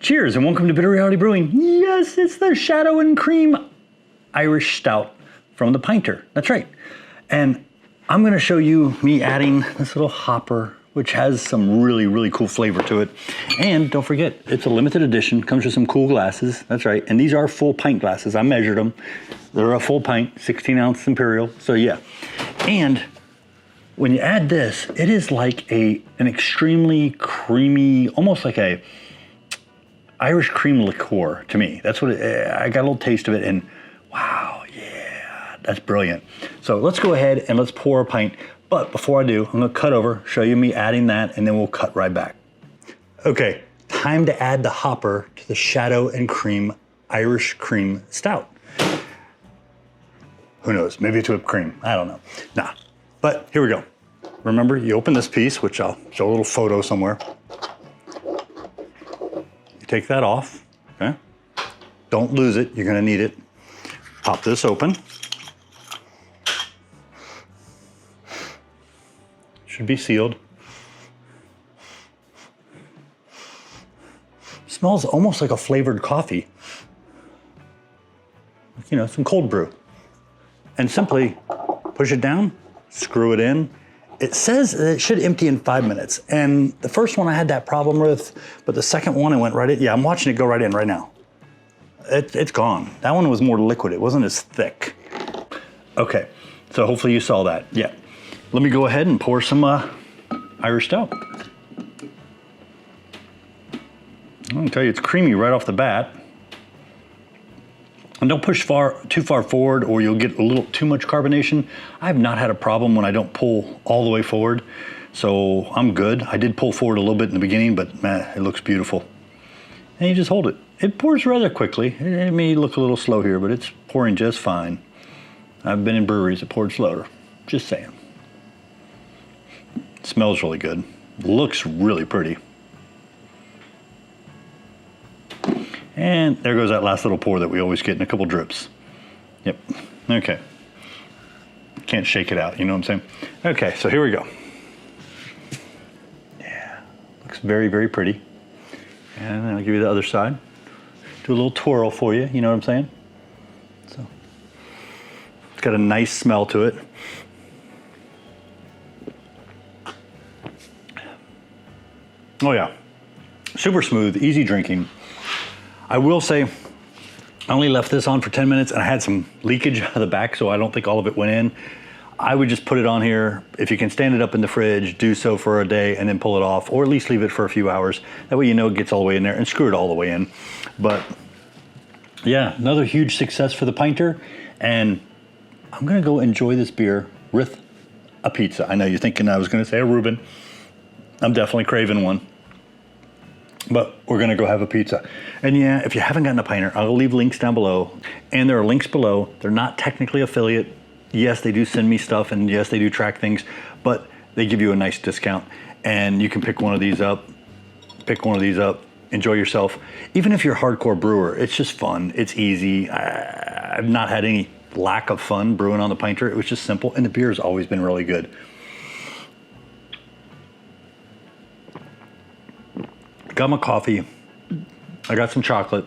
Cheers and welcome to Bitter Reality Brewing. Yes, it's the Shadow and Cream Irish Stout from the Pinter. That's right. And I'm gonna show you me adding this little hopper, which has some really, really cool flavor to it. And don't forget, it's a limited edition, comes with some cool glasses. That's right. And these are full pint glasses. I measured them. They're a full pint, 16-ounce Imperial. So yeah. And when you add this, it is like an extremely creamy, almost like a Irish cream liqueur to me. That's what I got a little taste of it, and wow, yeah, that's brilliant. So let's go ahead and let's pour a pint. But before I do, I'm gonna cut over, show you me adding that, and then we'll cut right back. Okay, time to add the hopper to the Shadow and Cream Irish Cream Stout. Who knows, maybe it's whipped cream, I don't know. Nah, but here we go. Remember, you open this piece, which I'll show a little photo somewhere. Take that off, okay? Don't lose it, you're gonna need it. Pop this open. Should be sealed. Smells almost like a flavored coffee. You know, some cold brew. And simply push it down, screw it in. It says that it should empty in 5 minutes. And the first one I had that problem with, but the second one it went right in. Yeah, I'm watching it go right in right now. It's gone. That one was more liquid. It wasn't as thick. Okay, so hopefully you saw that. Yeah. Let me go ahead and pour some Irish Stout. I'm gonna tell you, it's creamy right off the bat. And don't push too far forward or you'll get a little too much carbonation. I have not had a problem when I don't pull all the way forward, so I'm good. I did pull forward a little bit in the beginning, but man, it looks beautiful. And you just hold it. It pours rather quickly. It may look a little slow here, but it's pouring just fine. I've been in breweries that poured slower, just saying. It smells really good. Looks really pretty. And there goes that last little pour that we always get in a couple drips. Yep, okay. Can't shake it out, you know what I'm saying? Okay, so here we go. Yeah, looks very, very pretty. And I'll give you the other side. Do a little twirl for you, you know what I'm saying? So, it's got a nice smell to it. Oh yeah, super smooth, easy drinking. I will say, I only left this on for 10 minutes and I had some leakage out of the back, so I don't think all of it went in. I would just put it on here. If you can stand it up in the fridge, do so for a day and then pull it off, or at least leave it for a few hours. That way you know it gets all the way in there, and screw it all the way in. But yeah, another huge success for the Pinter, and I'm gonna go enjoy this beer with a pizza. I know you're thinking I was gonna say a Reuben. I'm definitely craving one. But we're gonna go have a pizza. And yeah, if you haven't gotten a Pinter, I'll leave links down below. And there are links below. They're not technically affiliate. Yes, they do send me stuff, and yes, they do track things, but they give you a nice discount. And you can pick one of these up, enjoy yourself. Even if you're a hardcore brewer, it's just fun, it's easy. I've not had any lack of fun brewing on the Pinter. It was just simple, and the beer has always been really good. Got my coffee, I got some chocolate.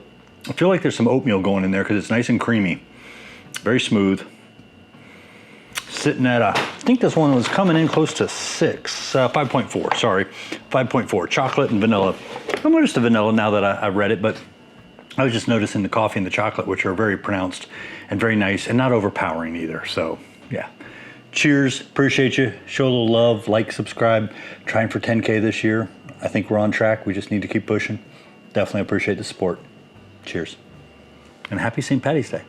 I feel like there's some oatmeal going in there because it's nice and creamy. Very smooth. Sitting at I think this one was coming in close to 5.4, sorry. 5.4, chocolate and vanilla. I'm noticed the vanilla now that I read it, but I was just noticing the coffee and the chocolate, which are very pronounced and very nice and not overpowering either, so yeah. Cheers, appreciate you. Show a little love, like, subscribe. Trying for 10K this year. I think we're on track. We just need to keep pushing. Definitely appreciate the support. Cheers. And happy St. Paddy's Day.